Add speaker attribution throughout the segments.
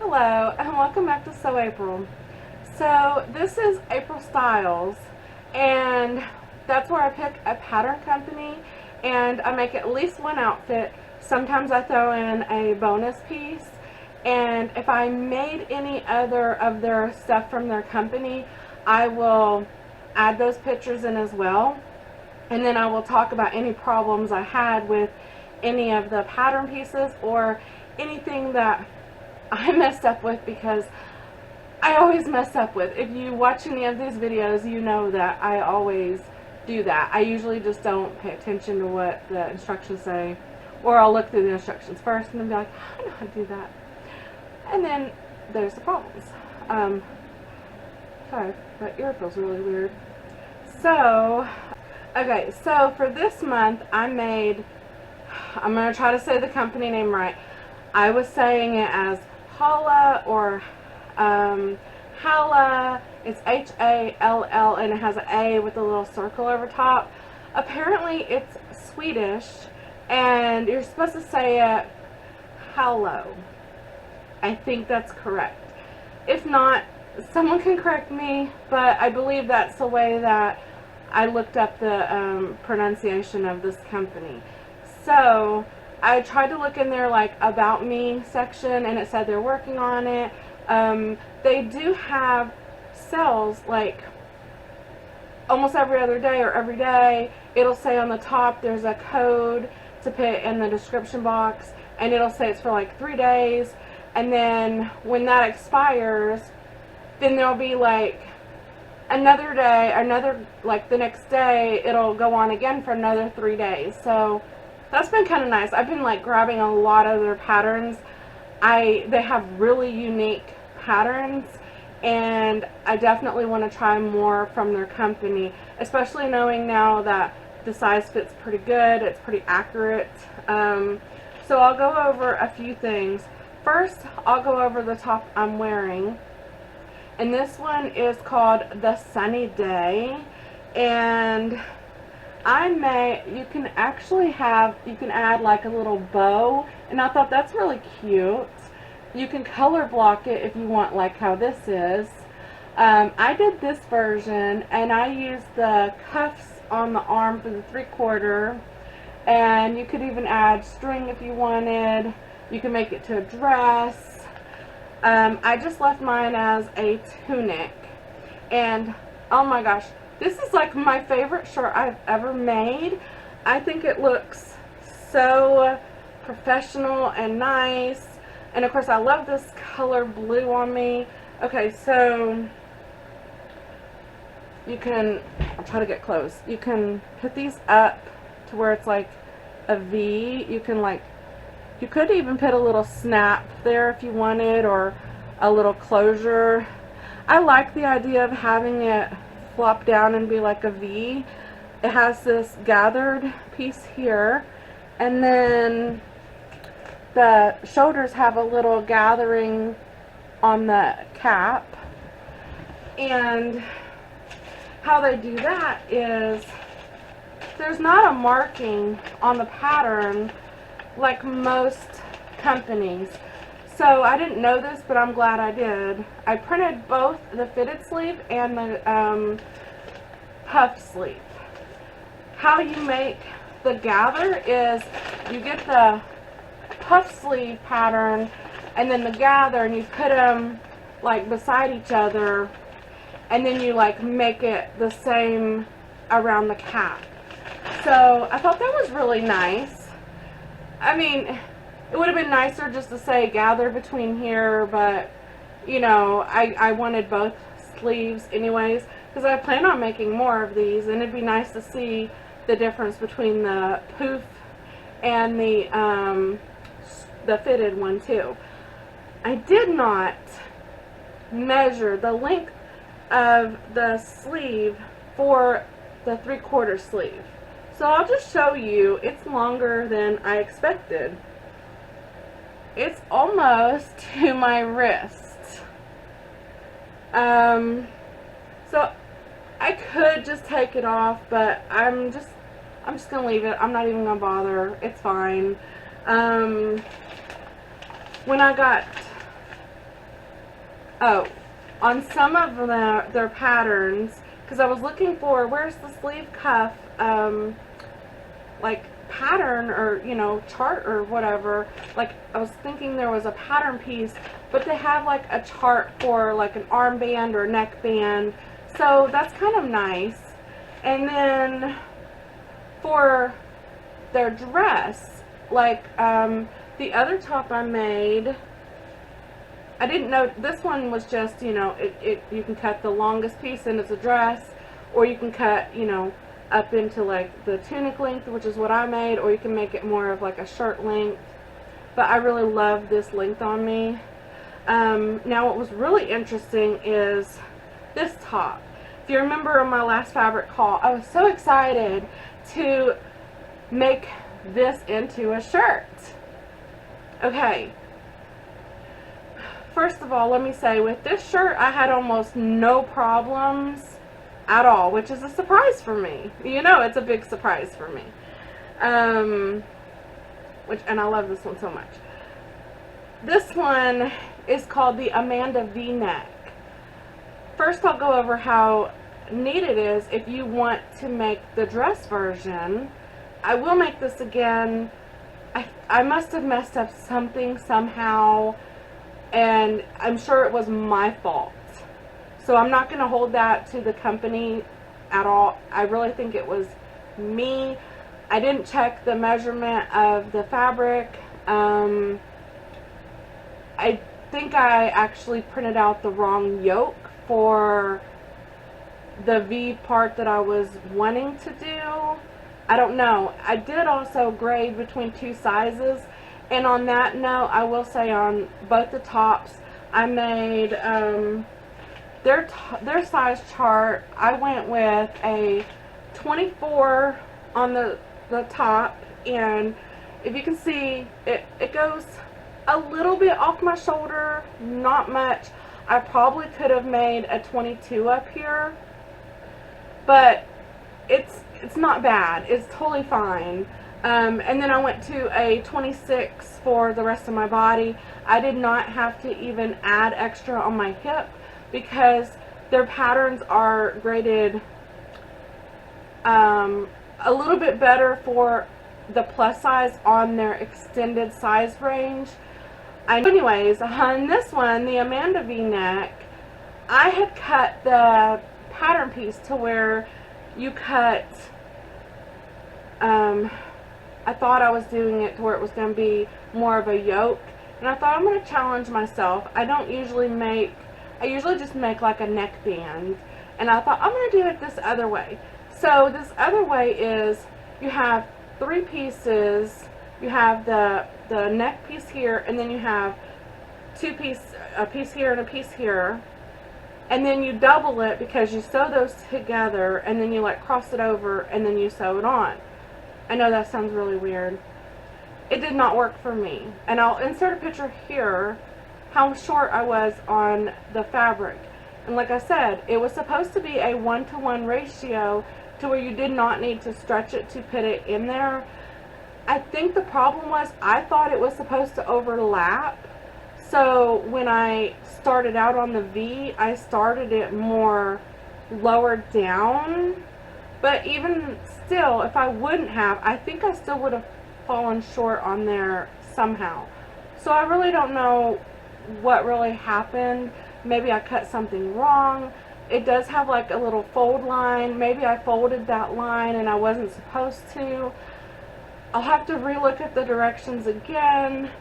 Speaker 1: Hello and welcome back to Sew April. So this is April Styles, and that's where I pick a pattern company and I make at least one outfit. Sometimes I throw in a bonus piece, and if I made any other of their stuff from their company, I will add those pictures in as well, and then I will talk about any problems I had with any of the pattern pieces or anything that I messed up with, because I always mess up with. If you watch any of these videos, you know that I always do that. I usually just don't pay attention to what the instructions say, or I'll look through the instructions first and then be like, I know how to do that. And then there's the problems. Sorry, my ear feels really weird. So, okay, so for this month I made, I'm going to try to say the company name right. I was saying it as Halla or Halla. It's H-A-L-L, and it has an A with a little circle over top. Apparently it's Swedish, and you're supposed to say it Hallo. I think that's correct. If not, someone can correct me, but I believe that's the way that I looked up the pronunciation of this company. So I tried to look in their like about me section, and it said they're working on it. They do have sales like almost every other day or every day. It'll say on the top there's a code to put in the description box, and it'll say it's for like 3 days, and then when that expires, then there'll be like another day, like the next day it'll go on again for another 3 days. So that's been kind of nice. I've been like grabbing a lot of their patterns. They have really unique patterns, and I definitely want to try more from their company, especially knowing now that the size fits pretty good. It's pretty accurate. So I'll go over a few things. First, I'll go over the top I'm wearing, and this one is called the Sunny Day, and you can add like a little bow, and I thought that's really cute. You can color block it if you want, like how this is. I did this version, and I used the cuffs on the arm for the 3/4, and you could even add string if you wanted. You can make it to a dress. I just left mine as a tunic, and oh my gosh, this is like my favorite shirt I've ever made. I think it looks so professional and nice. And of course I love this color blue on me. Okay, so you can, I'll try to get close. You can put these up to where it's like a V. You could even put a little snap there if you wanted, or a little closure. I like the idea of having it flop down and be like a V. It has this gathered piece here, and then the shoulders have a little gathering on the cap. And how they do that is there's not a marking on the pattern like most companies. So I didn't know this, but I'm glad I did. I printed both the fitted sleeve and the puff sleeve. How you make the gather is you get the puff sleeve pattern and then the gather, and you put them like beside each other, and then you like make it the same around the cap. So I thought that was really nice. I mean, it would have been nicer just to say gather between here, but you know, I wanted both sleeves anyways, because I plan on making more of these, and it'd be nice to see the difference between the poof and the fitted one too. I did not measure the length of the sleeve for the 3/4 sleeve, so I'll just show you. It's longer than I expected. It's almost to my wrist. So I could just take it off, but I'm just gonna leave it. I'm not even gonna bother. It's fine. When I got Oh, on some of their patterns, because I was looking for, where's the sleeve cuff, like pattern, or you know, chart or whatever. Like I was thinking there was a pattern piece, but they have like a chart for like an armband or neckband, so that's kind of nice. And then for their dress, like the other top I made, I didn't know this one was just, you know, you can cut the longest piece and it's a dress, or you can cut, you know, up into like the tunic length, which is what I made, or you can make it more of like a shirt length. But I really love this length on me. Now what was really interesting is this top. If you remember in my last fabric haul, I was so excited to make this into a shirt. Okay. First of all, let me say, with this shirt, I had almost no problems at all, which is a surprise for me. You know, it's a big surprise for me. And I love this one so much. This one is called the Amanda V-neck. First, I'll go over how neat it is if you want to make the dress version. I will make this again. I must have messed up something somehow, and I'm sure it was my fault. So I'm not going to hold that to the company at all. I really think it was me. I didn't check the measurement of the fabric. I think I actually printed out the wrong yoke for the V part that I was wanting to do. I don't know. I did also grade between two sizes. And on that note, I will say on both the tops, I made their size chart. I went with a 24 on the top, and if you can see, it goes a little bit off my shoulder, not much. I probably could have made a 22 up here, but it's not bad. It's totally fine. And then I went to a 26 for the rest of my body. I did not have to even add extra on my hip because their patterns are graded a little bit better for the plus size on their extended size range. Anyways, on this one, the Amanda V-neck, I had cut the pattern piece to where you cut, I thought I was doing it to where it was going to be more of a yoke, and I thought I'm going to challenge myself. I usually just make like a neckband, and I thought I'm going to do it this other way. So this other way is you have three pieces. You have the neck piece here, and then you have a piece here and a piece here, and then you double it because you sew those together, and then you like cross it over, and then you sew it on. I know that sounds really weird. It did not work for me, and I'll insert a picture here how short I was on the fabric. And like I said, it was supposed to be a 1-to-1 ratio to where you did not need to stretch it to put it in there. I think the problem was I thought it was supposed to overlap. So when I started out on the V, I started it more lower down. But even still, if I wouldn't have, I think I still would have fallen short on there somehow. So I really don't know what really happened. Maybe I cut something wrong. It does have like a little fold line. Maybe I folded that line and I wasn't supposed to. I'll have to relook at the directions again.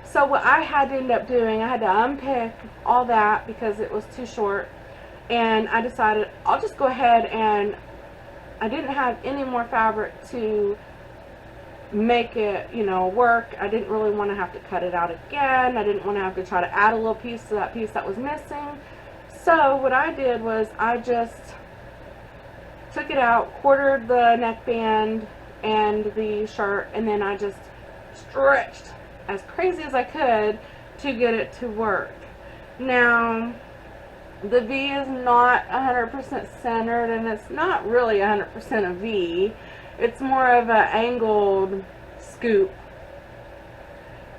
Speaker 1: So what I had to end up doing, I had to unpick all that because it was too short, and I decided I'll just go ahead, and I didn't have any more fabric to make it, you know, work. I didn't really want to have to cut it out again. I didn't want to have to try to add a little piece to that piece that was missing. So what I did was I just took it out, quartered the neckband and the shirt, and then I just stretched as crazy as I could to get it to work. Now, the V is not 100% centered, and it's not really 100% a V. It's more of an angled scoop.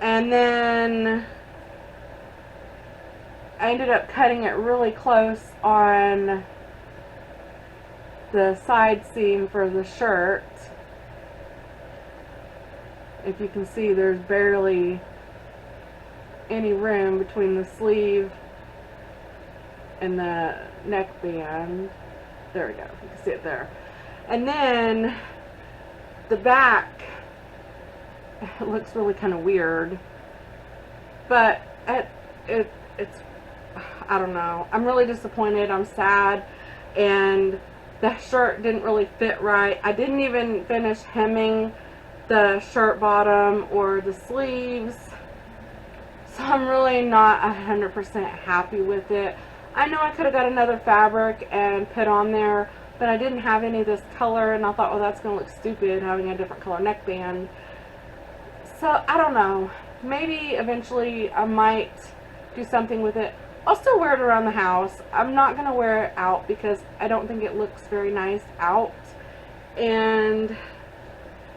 Speaker 1: And then I ended up cutting it really close on the side seam for the shirt. If you can see, there's barely any room between the sleeve and the neckband. There we go, you can see it there. And then the back, it looks really kind of weird, but it's, I don't know, I'm really disappointed, I'm sad, and the shirt didn't really fit right. I didn't even finish hemming the shirt bottom or the sleeves, so I'm really not 100% happy with it. I know I could have got another fabric and put on there, but I didn't have any of this color, and I thought, well, that's going to look stupid having a different color neckband. So I don't know, maybe eventually I might do something with it. I'll still wear it around the house. I'm not going to wear it out because I don't think it looks very nice out. And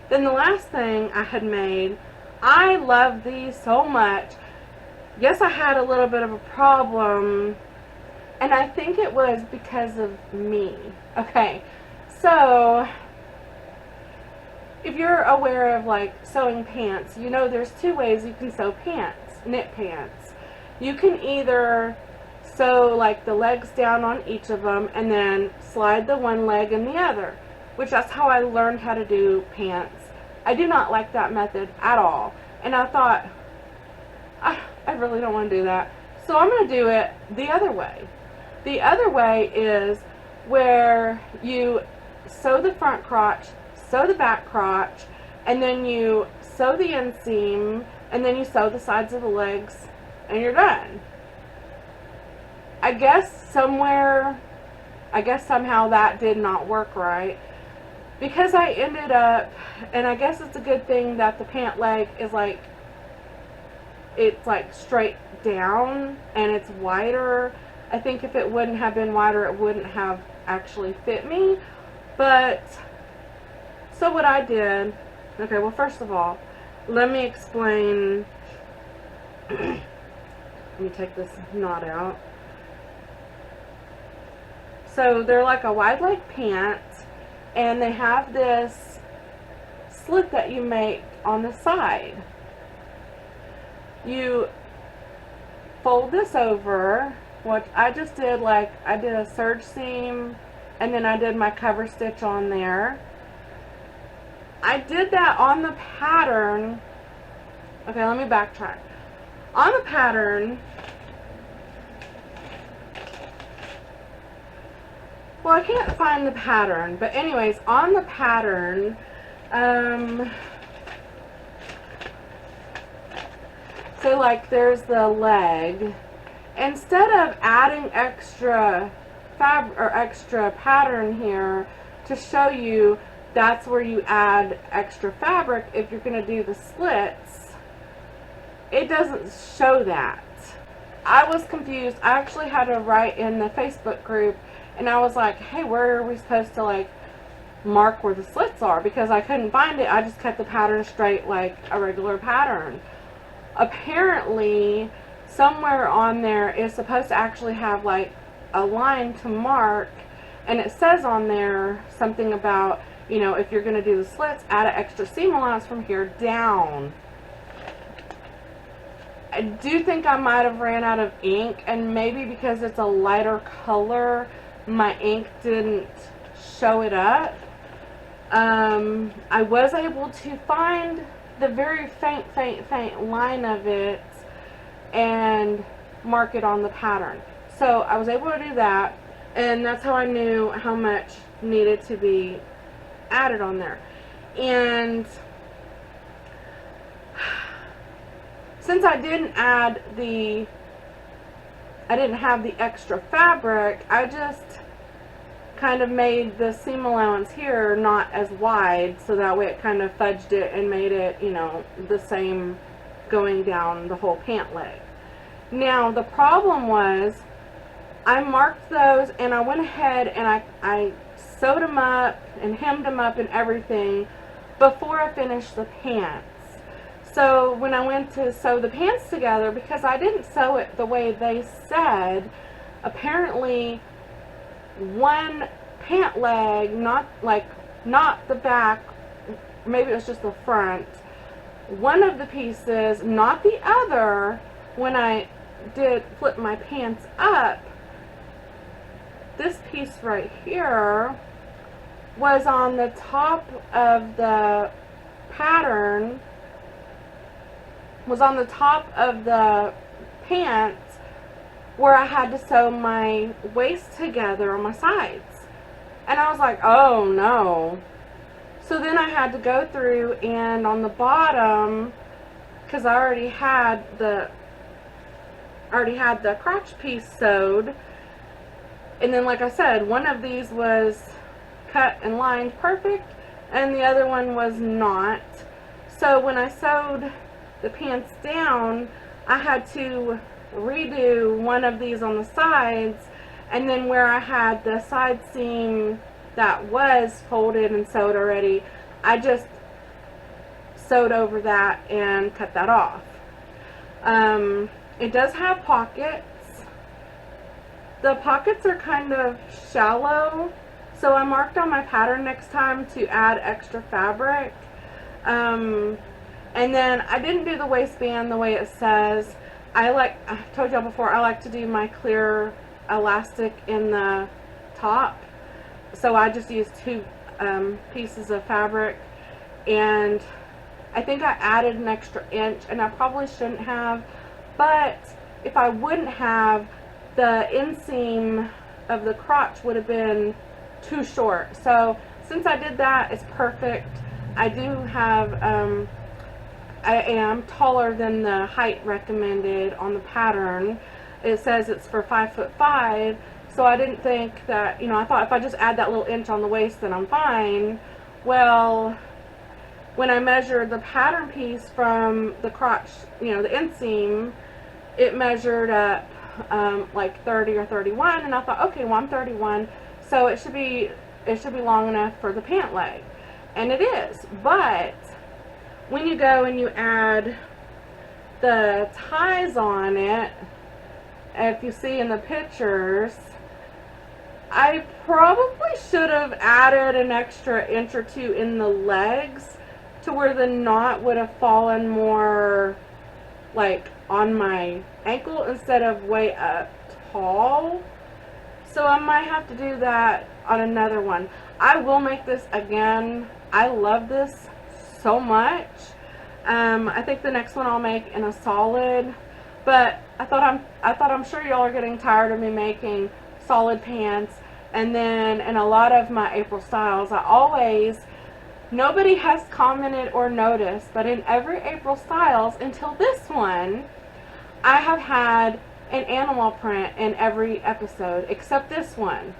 Speaker 1: then the last thing I had made, I love these so much. Yes, I had a little bit of a problem, and I think it was because of me. Okay, so if you're aware of like sewing pants, you know there's two ways you can sew pants, knit pants. You can either sew like the legs down on each of them and then slide the one leg in the other, which that's how I learned how to do pants. I do not like that method at all, and I thought, I really don't want to do that, so I'm going to do it the other way. The other way is where you sew the front crotch, sew the back crotch, and then you sew the inseam, and then you sew the sides of the legs, and you're done. I guess somehow that did not work right, because I ended up, and I guess it's a good thing that the pant leg is like, it's like straight down and it's wider. I think if it wouldn't have been wider, it wouldn't have actually fit me. But so what I did, okay, well, first of all, let me explain. Let me take this knot out. So they're like a wide leg pant, and they have this slit that you make on the side. You fold this over, what I just did, like I did a serge seam, and then I did my cover stitch on there. I did that on the pattern. Okay, let me backtrack. On the pattern, well, I can't find the pattern, but anyways, on the pattern, so like there's the leg. Instead of adding extra fabric or extra pattern here to show you that's where you add extra fabric if you're going to do the slits, it doesn't show that. I was confused. I actually had to write in the Facebook group, and I was like, hey, where are we supposed to like mark where the slits are? Because I couldn't find it. I just cut the pattern straight like a regular pattern. Apparently somewhere on there is supposed to actually have like a line to mark, and it says on there something about, you know, if you're going to do the slits, add an extra seam allowance from here down. I do think I might have ran out of ink, and maybe because it's a lighter color, my ink didn't show it up. I was able to find the very faint line of it and mark it on the pattern. So I was able to do that, and that's how I knew how much needed to be added on there. And since I didn't have the extra fabric, I just kind of made the seam allowance here not as wide, so that way it kind of fudged it and made it, you know, the same going down the whole pant leg. Now the problem was, I marked those and I went ahead and I sewed them up and hemmed them up and everything before I finished the pants. So when I went to sew the pants together, because I didn't sew it the way they said, apparently one pant leg, not the back, maybe it was just the front, one of the pieces, not the other, when I did flip my pants up, this piece right here was on the top of the pattern, was on the top of the pants where I had to sew my waist together on my sides. And I was like, oh no. So then I had to go through and on the bottom, because I already had the crotch piece sewed, and then like I said, one of these was cut and lined perfect and the other one was not. So when I sewed the pants down, I had to redo one of these on the sides, and then where I had the side seam that was folded and sewed already, I just sewed over that and cut that off. It does have pockets. The pockets are kind of shallow, so I marked on my pattern next time to add extra fabric. And then I didn't do the waistband the way it says. I told y'all before, I like to do my clear elastic in the top. So I just used 2 pieces of fabric, and I think I added an extra inch, and I probably shouldn't have, but if I wouldn't have, the inseam of the crotch would have been too short. So since I did that, it's perfect. I do have, I am taller than the height recommended on the pattern. It says it's for 5'5", so I didn't think that, I thought if I just add that little inch on the waist, then I'm fine. Well, when I measured the pattern piece from the crotch, the inseam, it measured up like 30 or 31, and I thought, okay, well, I'm 31, so it should be long enough for the pant leg, and it is. But when you go and you add the ties on it, if you see in the pictures, I probably should have added an extra inch or 2 in the legs to where the knot would have fallen more like on my ankle instead of way up tall. So I might have to do that on another one. I will make this again. I love this so much. I think the next one I'll make in a solid, but I thought I'm sure y'all are getting tired of me making solid pants. And then in a lot of my April styles, nobody has commented or noticed, but in every April styles until this one, I have had an animal print in every episode except this one.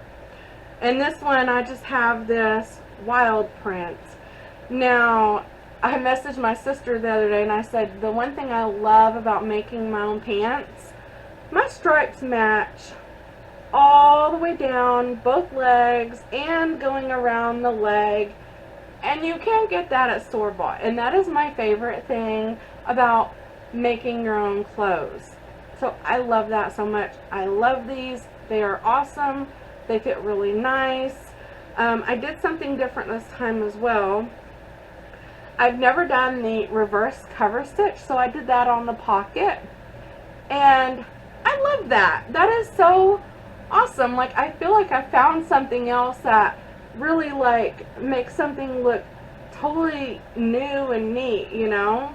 Speaker 1: And this one, I just have this wild print. Now, I messaged my sister the other day and I said, the one thing I love about making my own pants, my stripes match all the way down both legs and going around the leg, and you can't get that at store-bought. And that is my favorite thing about making your own clothes. So I love that so much. I love these. They are awesome. They fit really nice. I did something different this time as well. I've never done the reverse cover stitch, so I did that on the pocket, and I love that. That is so awesome. Like, I feel like I found something else that really makes something look totally new and neat,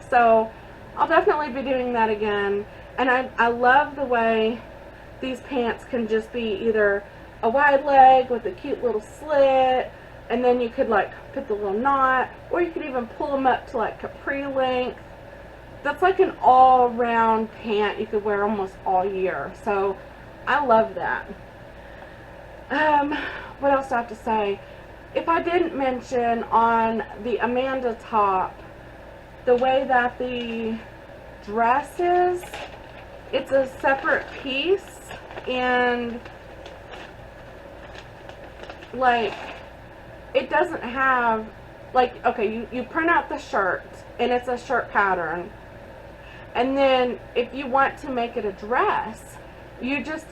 Speaker 1: so I'll definitely be doing that again. And I love the way these pants can just be either a wide leg with a cute little slit, and then you could put the little knot, or you could even pull them up to capri length. That's like an all-round pant you could wear almost all year. So I love that. What else do I have to say? If I didn't mention on the Amanda top, the way that the dress is, it's a separate piece, and it doesn't have like, okay, you print out the shirt, and it's a shirt pattern. And then if you want to make it a dress, you just,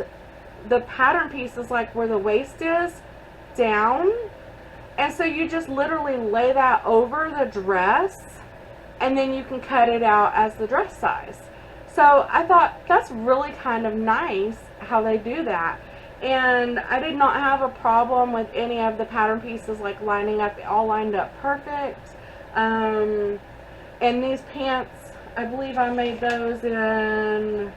Speaker 1: the pattern piece is like where the waist is, down. And so you just literally lay that over the dress, and then you can cut it out as the dress size. So I thought that's really kind of nice how they do that. And I did not have a problem with any of the pattern pieces like lining up. They all lined up perfect. And these pants, I believe I made those in,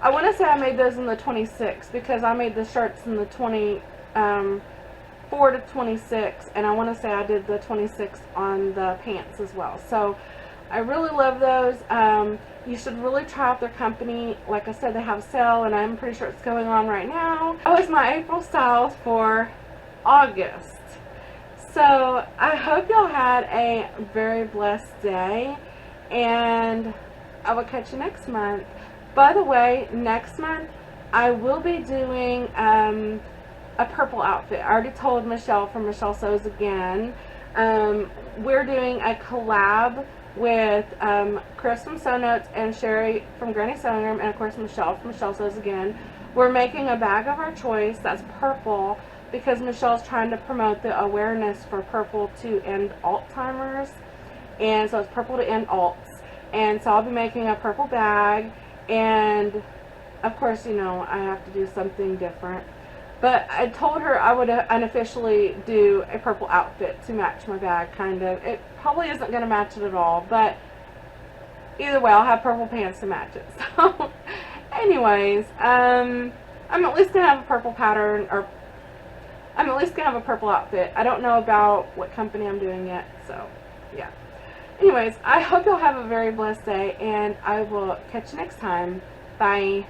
Speaker 1: I want to say I made those in the 26, because I made the shirts in the 24 to 26, and I want to say I did the 26 on the pants as well. So I really love those. You should really try out their company. Like I said, they have a sale, and I'm pretty sure it's going on right now. That was my April styles for August. So I hope y'all had a very blessed day, and I will catch you next month. By the way, next month I will be doing a purple outfit. I already told Michelle from Michellesewsagain. We're doing a collab with Kris from Sew Notes and Sherry from Granny Sewing Room, and of course Michelle from Michellesewsagain. We're making a bag of our choice that's purple, because Michelle's trying to promote the awareness for purple to end Alzheimer's, and so it's purple to end alts. And so I'll be making a purple bag, and of course, you know, I have to do something different. But I told her I would unofficially do a purple outfit to match my bag, kind of. It probably isn't going to match it at all, but either way, I'll have purple pants to match it. So, anyways, I'm at least going to have a purple pattern, or I'm at least going to have a purple outfit. I don't know about what company I'm doing yet, so, yeah. Anyways, I hope you'll have a very blessed day, and I will catch you next time. Bye.